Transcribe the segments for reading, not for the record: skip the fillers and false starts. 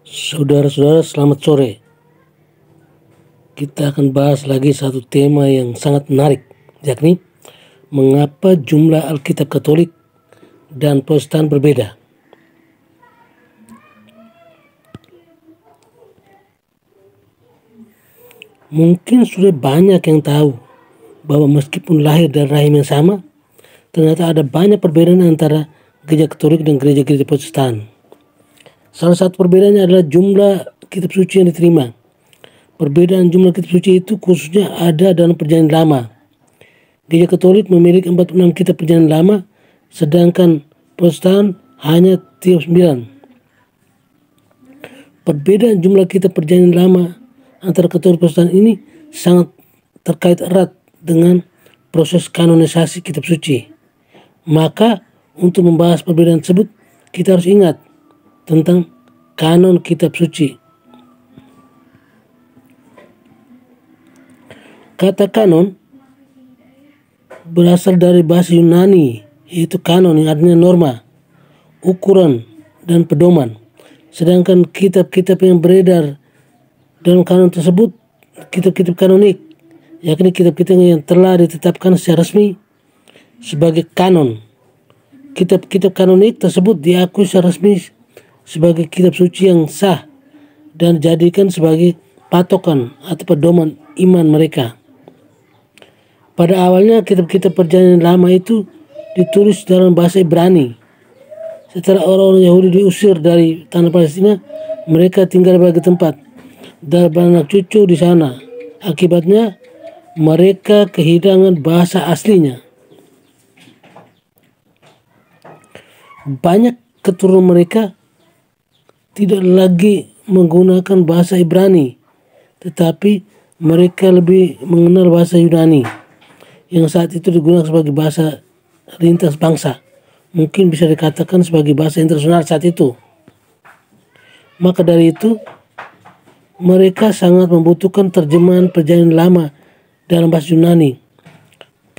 Saudara-saudara, selamat sore. Kita akan bahas lagi satu tema yang sangat menarik, yakni mengapa jumlah Alkitab Katolik dan Protestan berbeda. Mungkin sudah banyak yang tahu bahwa meskipun lahir dari rahim yang sama, ternyata ada banyak perbedaan antara gereja Katolik dan gereja-gereja Protestan. Salah satu perbedaannya adalah jumlah kitab suci yang diterima. Perbedaan jumlah kitab suci itu khususnya ada dalam Perjanjian Lama. Gereja Katolik memiliki 46 kitab Perjanjian Lama, sedangkan Protestan hanya 39. Perbedaan jumlah kitab Perjanjian Lama antara Katolik Protestan ini sangat terkait erat dengan proses kanonisasi kitab suci. Maka untuk membahas perbedaan tersebut, kita harus ingat tentang kanon kitab suci. Kata kanon berasal dari bahasa Yunani, yaitu kanon yang artinya norma, ukuran, dan pedoman. Sedangkan kitab-kitab yang beredar dalam kanon tersebut, kitab-kitab kanonik, yakni kitab-kitab yang telah ditetapkan secara resmi sebagai kanon. Kitab-kitab kanonik tersebut diakui secara resmi sebagai kitab suci yang sah dan dijadikan sebagai patokan atau pedoman iman mereka. Pada awalnya kitab-kitab Perjanjian Lama itu ditulis dalam bahasa Ibrani. Setelah orang-orang Yahudi diusir dari tanah Palestina, mereka tinggal di berbagai tempat dan beranak cucu di sana. Akibatnya mereka kehilangan bahasa aslinya. Banyak keturunan mereka tidak lagi menggunakan bahasa Ibrani, tetapi mereka lebih mengenal bahasa Yunani yang saat itu digunakan sebagai bahasa lintas bangsa. Mungkin bisa dikatakan sebagai bahasa internasional saat itu. Maka dari itu, mereka sangat membutuhkan terjemahan Perjanjian Lama dalam bahasa Yunani.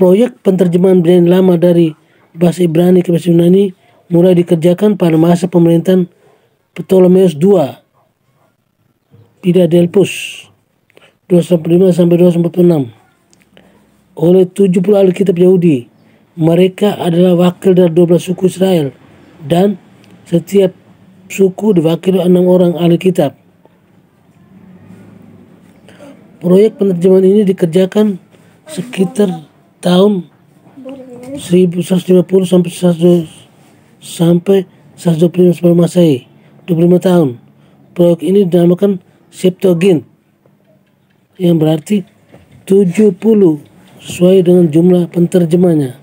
Proyek penterjemahan Perjanjian Lama dari bahasa Ibrani ke bahasa Yunani mulai dikerjakan pada masa pemerintahan Ptolemeus II Philadelphus 245 sampai 246 oleh 70 ahli kitab Yahudi. Mereka adalah wakil dari 12 suku Israel dan setiap suku diwakili 6 orang ahli kitab. Proyek penerjemahan ini dikerjakan sekitar tahun 1150 sampai 125 sebelum Masehi, 25 tahun. Proyek ini dinamakan Septuagint yang berarti 70 sesuai dengan jumlah penterjemahnya.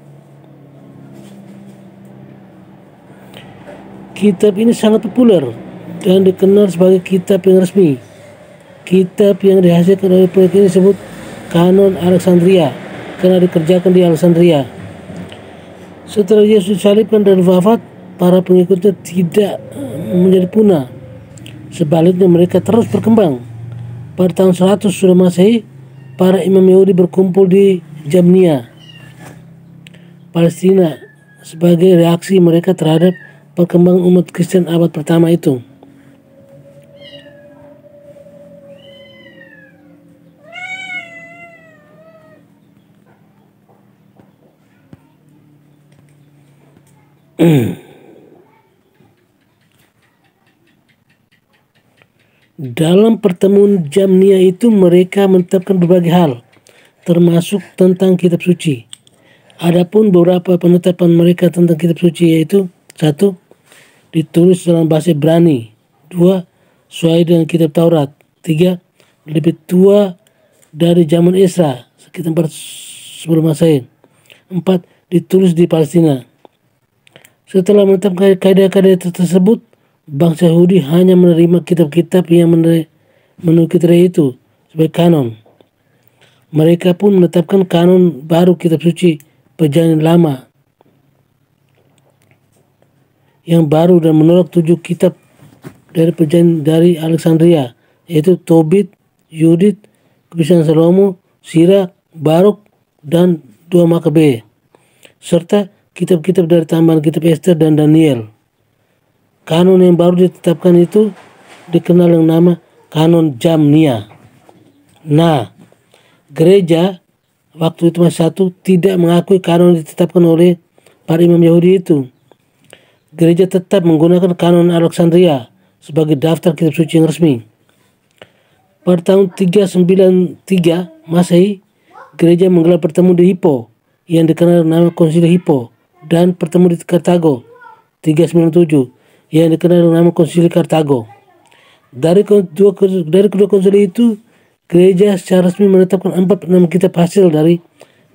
Kitab ini sangat populer dan dikenal sebagai kitab yang resmi. Kitab yang dihasilkan oleh proyek ini disebut Kanon Alexandria karena dikerjakan di Alexandria. Setelah Yesus disalibkan dan wafat, para pengikutnya tidak menjadi punah. Sebaliknya mereka terus berkembang. Pada tahun 100 sebelum Masehi, para imam Yahudi berkumpul di Jamnia, Palestina sebagai reaksi mereka terhadap perkembangan umat Kristen abad pertama itu. Dalam pertemuan Jamnia itu mereka menetapkan berbagai hal, termasuk tentang kitab suci. Adapun beberapa penetapan mereka tentang kitab suci yaitu: 1. Ditulis dalam bahasa Ibrani. 2. Sesuai dengan kitab Taurat. 3. Lebih tua dari zaman Esra, sekitar 400 sebelum Masehi. 4. Ditulis di Palestina. Setelah menetapkan kaidah-kaidah tersebut, bangsa Yahudi hanya menerima kitab-kitab yang menurut kriteria itu sebagai kanon. Mereka pun menetapkan kanon baru kitab suci Perjanjian Lama yang baru dan menolak 7 kitab dari perjanjian dari Alexandria, yaitu Tobit, Yudit, Kebiasaan Salomo, Sirach, Baruk, dan 2 Makabe, serta kitab-kitab dari tambahan kitab Esther dan Daniel. Kanon yang baru ditetapkan itu dikenal dengan nama Kanon Jamnia. Nah, gereja waktu itu masih satu tidak mengakui kanon ditetapkan oleh para imam Yahudi itu. Gereja tetap menggunakan kanon Alexandria sebagai daftar kitab suci yang resmi. Pada tahun 393 Masehi, gereja menggelar pertemuan di Hippo yang dikenal nama Konsili Hippo, dan pertemuan di Kartago 397 yang dikenal dengan nama Konsili Kartago. Dari kedua konsili itu, gereja secara resmi menetapkan 46 kitab hasil dari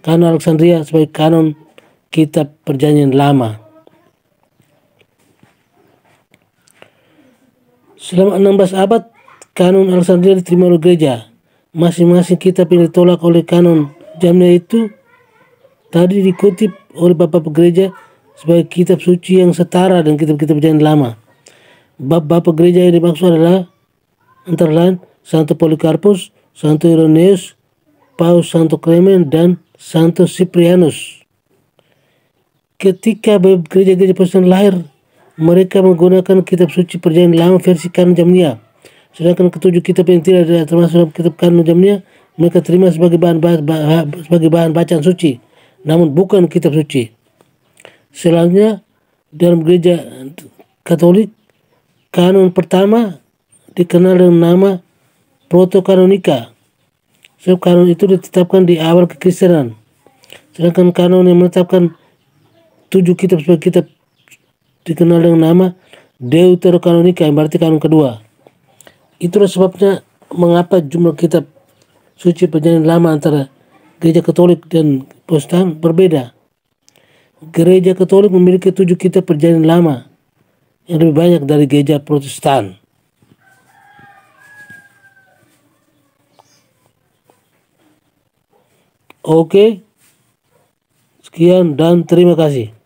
kanon Alexandria sebagai kanon kitab Perjanjian Lama. Selama 16 abad, kanon Alexandria diterima oleh gereja. Masing-masing kitab yang ditolak oleh kanon Jamnia itu tadi dikutip oleh bapak gereja sebagai kitab suci yang setara dengan kitab-kitab Perjanjian Lama. Bapak gereja yang dimaksud adalah antara lain Santo Polikarpus, Santo Irenaeus, Paus Santo Clement, dan Santo Cyprianus. Ketika gereja-gereja Protestan lahir, mereka menggunakan kitab suci Perjanjian Lama versi kanon Jamnia. Sedangkan ketujuh kitab yang tidak termasuk dalam kitab kanon Jamnia, mereka terima sebagai bahan bacaan suci, namun bukan kitab suci. Selanjutnya, dalam gereja Katolik, kanon pertama dikenal dengan nama Protokanonika. Sebab kanon itu ditetapkan di awal kekristenan. Sedangkan kanon yang menetapkan 7 kitab sebagai kitab dikenal dengan nama Deuterokanonika, yang berarti kanon kedua. Itulah sebabnya mengapa jumlah kitab suci Perjanjian Lama antara gereja Katolik dan Protestan berbeda. Gereja Katolik memiliki 7 kitab Perjanjian Lama yang lebih banyak dari gereja Protestan. Oke, sekian dan terima kasih.